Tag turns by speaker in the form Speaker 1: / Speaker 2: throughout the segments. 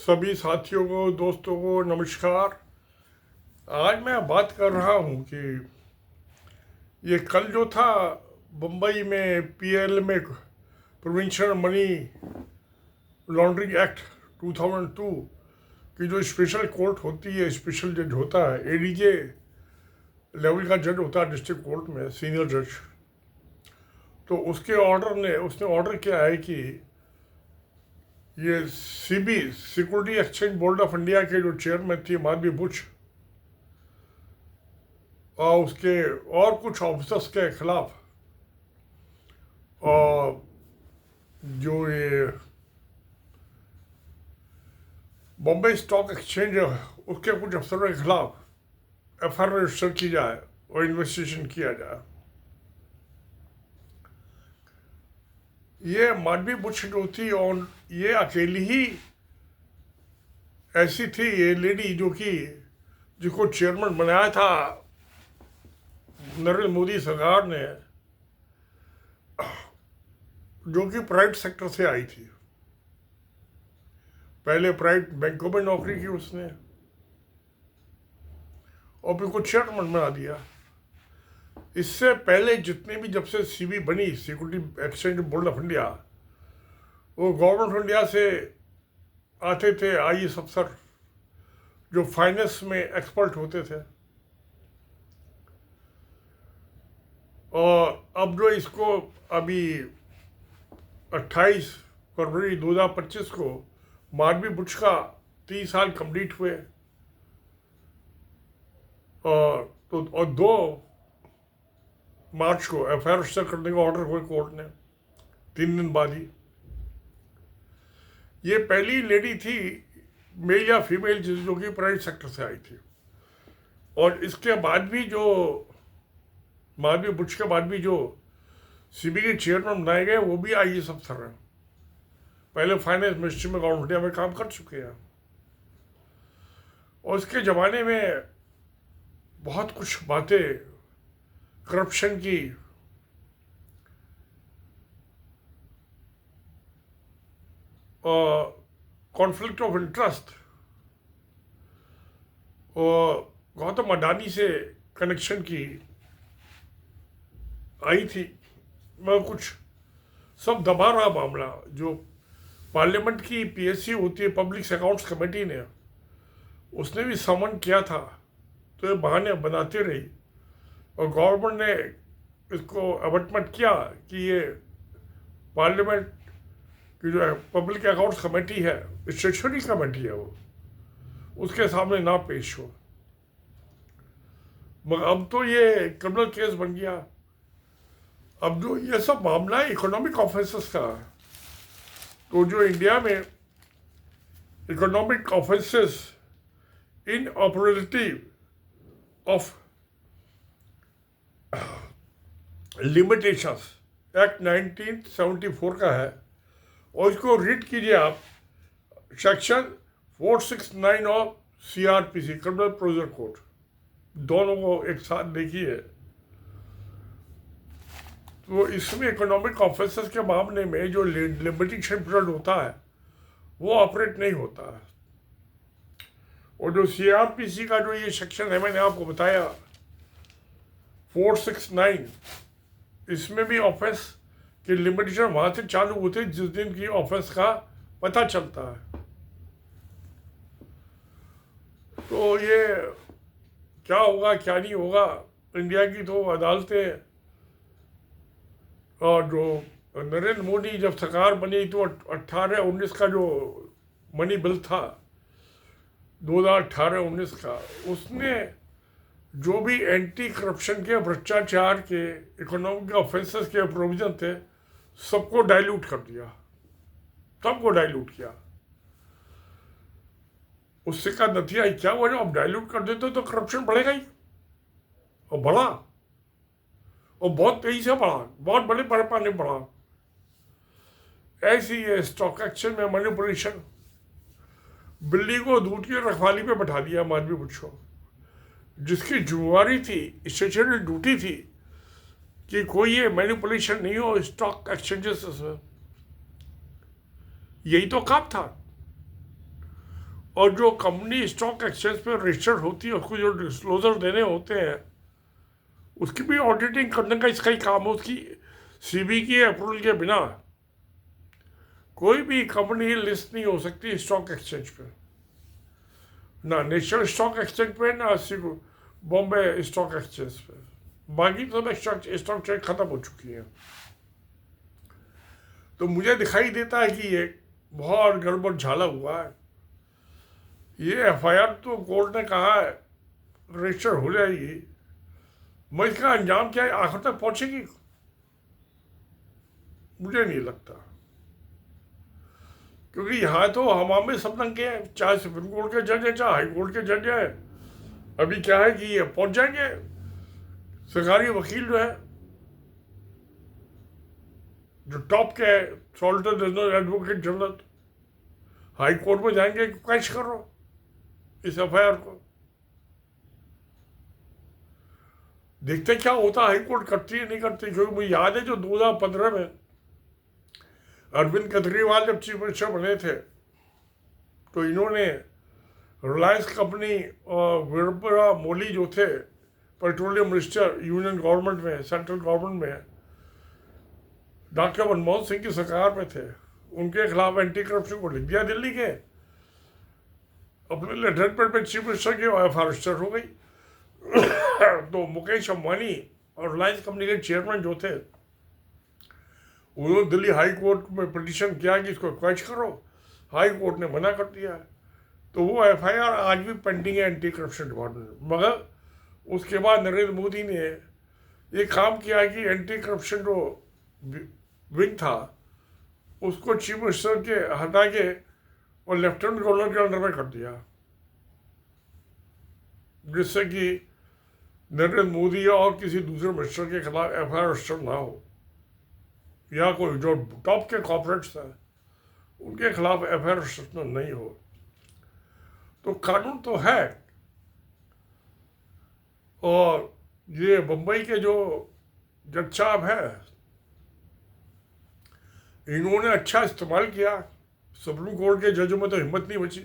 Speaker 1: सभी साथियों को, दोस्तों को नमस्कार। आज मैं बात कर रहा हूँ कि ये कल जो था बम्बई में पीएल में प्रोविंशियल मनी लॉन्ड्रिंग एक्ट 2002 की जो स्पेशल कोर्ट होती है, स्पेशल जज होता है, एडीजे लेवल का जज होता है डिस्ट्रिक्ट कोर्ट में, सीनियर जज। तो उसने ऑर्डर किया है कि ये CB security exchange board of India के जो चेयरमैन थी माधवी बुच और उसके और कुछ ऑफिसर्स के खिलाफ और जो ये बॉम्बे स्टॉक एक्सचेंज है उसके कुछ अफसरों के खिलाफ एफआईआर रजिस्टर की जाए और इन्वेस्टिगेशन किया जाए। ये माधवी बुच जो थी और ये अकेली ही ऐसी थी ये लेडी जिसको चेयरमैन बनाया था नरेंद्र मोदी सरकार ने, जो कि प्राइवेट सेक्टर से आई थी। पहले प्राइवेट बैंकों में नौकरी की उसने और फिर को चेयरमैन बना दिया। इससे पहले जितने भी, जब से सीबी बनी, security exchange board of India, वो गवर्नमेंट ऑफ इंडिया से आते थे आईएएस अफसर जो फाइनेंस में एक्सपर्ट होते थे। और अब जो इसको अभी 28 फरवरी 2025 को माधवी बुच का 3 साल कंप्लीट हुए और 2 मार्च को एफआईआर रजिस्टर करने का ऑर्डर हुए कोर्ट ने, 3 दिन बाद ही। ये पहली लेडी थी, मेल या फीमेल, जो कि प्राइवेट सेक्टर से आई थी। और इसके बाद भी जो माधवी बुच के बाद भी जो सीबी के चेयरमैन बनाए गए वो भी आईएएस अफसर हैं, पहले फाइनेंस मिनिस्ट्री में गवर्नमेंट इंडिया में काम कर चुके हैं। और उसके ज़माने में बहुत कुछ बातें करप्शन की, कॉन्फ्लिक्ट ऑफ इंटरेस्ट और गौतम अडानी से कनेक्शन की आई थी। मैं कुछ सब दबा रहा मामला। जो पार्लियामेंट की पीएससी होती है, पब्लिक अकाउंट्स कमेटी ने, उसने भी समन किया था, तो ये बहाने बनाती रही और गवर्नमेंट ने इसको अबटमेंट किया कि ये पार्लियामेंट की जो है पब्लिक अकाउंट्स कमेटी है, स्टेचुटरी कमेटी है, वो उसके सामने ना पेश हो। मगर अब तो ये क्रिमिनल केस बन गया। अब जो ये सब मामला है इकोनॉमिक ऑफेंसेस का, तो जो इंडिया में economic offences in operative of limitations act 1974 का है। और इसको रीड कीजिए आप, section 469 of CrPC, criminal procedure code, दोनों को एक साथ देखिए। तो इसमें इकोनॉमिक ऑफेंसेस के मामले में जो लिमिटेशन पीरियड होता है वो ऑपरेट नहीं होता है। और जो सीआरपीसी का जो ये सेक्शन है, मैंने आपको बताया 469, इसमें भी ऑफेंस की लिमिटेशन वहाँ से चालू होती है जिस दिन की ऑफेंस का पता चलता है। तो ये क्या होगा क्या नहीं होगा, इंडिया की तो अदालतें, और जो नरेंद्र मोदी जब सरकार बनी तो 18-19 का जो मनी बिल था 2018-19 का, उसने जो भी एंटी करप्शन के, भ्रष्टाचार के, इकोनॉमिक ऑफेंसेस के प्रोविजन थे, सबको डाइल्यूट कर दिया, सबको डाइल्यूट किया। उससे का नतीजा क्या हुआ, जब आप डाइल्यूट कर देते तो करप्शन बढ़ेगा ही, और बढ़ा, और बहुत तेजी से बढ़ा, बहुत बड़े पैमाने पर बढ़ा। ऐसी है स्टॉक एक्सचेंज में मैनिपुलेशन, बिल्ली को दूध की रखवाली पे बैठा दिया माधवी बुच को, जिसकी जिम्मेवारी थी, स्टेचुटरी ड्यूटी थी कि कोई ये मैनिपुलेशन नहीं हो स्टॉक एक्सचेंजेस में। यही तो काम था। और जो कंपनी स्टॉक एक्सचेंज पे रजिस्टर्ड होती है उसको जो डिस्क्लोजर देने होते हैं उसकी भी ऑडिटिंग करने का इसका ही काम है। उसकी सीबी की अप्रूवल के बिना कोई भी कंपनी लिस्ट नहीं हो सकती स्टॉक एक्सचेंज पे, ना नेशनल स्टॉक एक्सचेंज पे ना बॉम्बे स्टॉक एक्सचेंज पे। बाकी तो सब स्टॉक एक्सचेंज खत्म हो चुकी है। तो मुझे दिखाई देता है कि ये बहुत गड़बड़ झाला हुआ है। ये एफआईआर तो कोर्ट ने कहा है रजिस्टर हो जाएगी, मैं इसका अंजाम क्या है, आखिर तक पहुंचेगी मुझे नहीं लगता। क्योंकि यहाँ तो हमाम में सब रंग के हैं, चाहे सुप्रीम कोर्ट के जज है चाहे हाई कोर्ट के जज है। अभी क्या है कि ये पहुंच जाएंगे सरकारी वकील जो है, जो टॉप के solicitor general advocate general, high court में जाएंगे कैश करो इस एफआईआर को, देखते क्या होता हाई कोर्ट करती है नहीं करती। क्योंकि मुझे याद है जो 2015 में अरविंद केजरीवाल जब चीफ मिनिस्टर बने थे तो इन्होंने रिलायंस कंपनी और वीरभद्र मोदी जो थे पेट्रोलियम मिनिस्टर यूनियन गवर्नमेंट में, सेंट्रल गवर्नमेंट में, डॉक्टर मनमोहन सिंह की सरकार में थे, उनके खिलाफ एंटी करप्शन को लिख दिया दिल्ली के अपने लेटर पैड पे चीफ मिनिस्टर की एफआईआर रजिस्टर हो गई। तो मुकेश अंबानी और रिलायंस कंपनी के चेयरमैन जो थे उन्होंने दिल्ली हाई कोर्ट में पिटीशन किया कि इसको क्वैश करो, हाई कोर्ट ने मना कर दिया है। तो वो एफआईआर आज भी पेंडिंग है एंटी करप्शन डिपार्टमेंट में। मगर उसके बाद नरेंद्र मोदी ने ये काम किया कि एंटी करप्शन जो विंग था उसको चीफ मिनिस्टर के हटा के और लेफ्टिनेंट गवर्नर के अंडर में कर दिया, जिससे कि नरेंद्र मोदी और किसी दूसरे मिनिस्टर के खिलाफ एफआईआर रजिस्टर ना हो, या कोई जो टॉप के कॉर्पोरेट्स हैं उनके खिलाफ एफआईआर रजिस्टर नहीं हो। तो कानून तो है, और ये बम्बई के जो जज साहब है इन्होंने अच्छा इस्तेमाल किया। सुप्रीम कोर्ट के जजों में तो हिम्मत नहीं बची,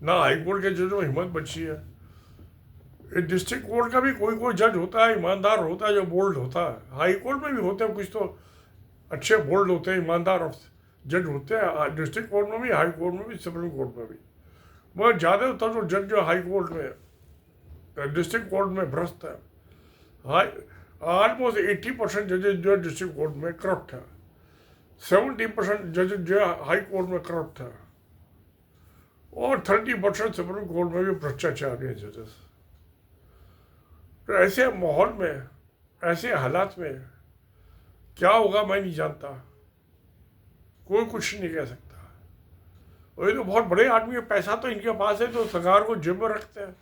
Speaker 1: ना हाई कोर्ट के जजों में हिम्मत बची है। डिस्ट्रिक्ट कोर्ट का भी कोई कोई जज होता है ईमानदार होता है जो बोल्ड होता है, हाई कोर्ट में भी होते हैं कुछ तो अच्छे बोल्ड होते हैं ईमानदार जज होते हैं, डिस्ट्रिक्ट कोर्ट में भी, हाई कोर्ट में भी, सुप्रीम कोर्ट में भी। मगर ज़्यादातर जो जज जो हाई कोर्ट में डिस्ट्रिक्ट कोर्ट में भ्रष्ट है, ऑलमोस्ट 80% जजेज जो डिस्ट्रिक्ट कोर्ट में करप्ट है, 70% जजेज जो हाई कोर्ट में करप्ट है, और 30% सुप्रीम कोर्ट में भी भ्रष्टाचार है जजेस। तो ऐसे माहौल में, ऐसे हालात में क्या होगा मैं नहीं जानता, कोई कुछ नहीं कह सकता। और ये तो बहुत बड़े आदमी है, पैसा तो इनके पास है तो सरकार को जेब में रखते हैं।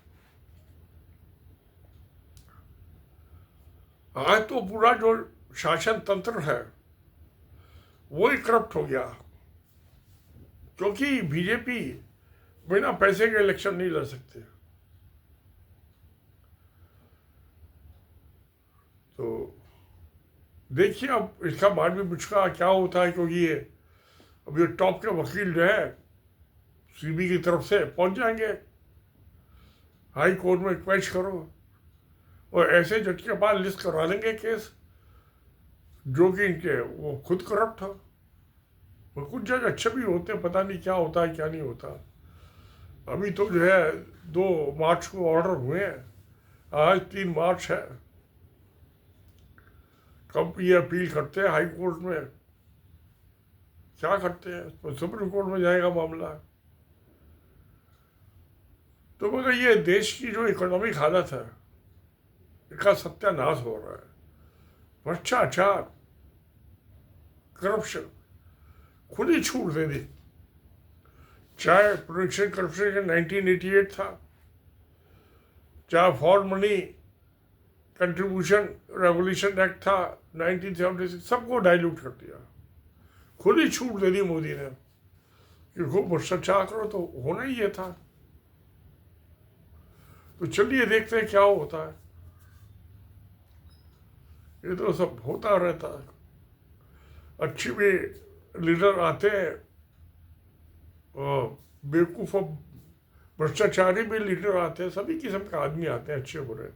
Speaker 1: आज तो पूरा जो शासन तंत्र है वो ही करप्ट हो गया, क्योंकि बीजेपी बिना पैसे के इलेक्शन नहीं लड़ सकते। तो देखिए अब इसका बाद में मुझका क्या होता है, क्योंकि ये अब ये टॉप के वकील जो है सीबी की तरफ से पहुंच जाएंगे हाई कोर्ट में क्वैश करो, और ऐसे जज के पास लिस्ट करवा लेंगे केस जो कि इनके वो खुद करप्ट हो। और कुछ जज अच्छे भी होते हैं, पता नहीं क्या होता है क्या नहीं होता। अभी तो जो है 2 मार्च को ऑर्डर हुए हैं, आज 3 मार्च है, कब ये अपील करते हैं हाई कोर्ट में, क्या करते हैं, तो सुप्रीम कोर्ट में जाएगा मामला। तो मगर ये देश की जो इकोनॉमिक हालत है इसका सत्यानाश हो रहा है। भ्रष्टाचार, करप्शन खुद ही छूट दे दी, चाहे प्रोडक्शन करप्शन का 1988 था, चाहे for money contribution revolution act था 1976, सबको डाइल्यूट कर दिया, खुद ही छूट दे दी मोदी ने कि खूब भ्रष्टाचार करो, तो होना ही ये था। तो चलिए देखते हैं क्या होता है, ये तो सब होता रहता है। अच्छी भी लीडर आते हैं और बेवकूफ़ और भ्रष्टाचारी भी लीडर आते हैं, सभी किस्म के आदमी आते हैं, अच्छे बुरे।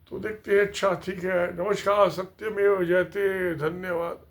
Speaker 1: तो देखते हैं। अच्छा, ठीक है, नमस्कार, सत्यमेव जयते, धन्यवाद।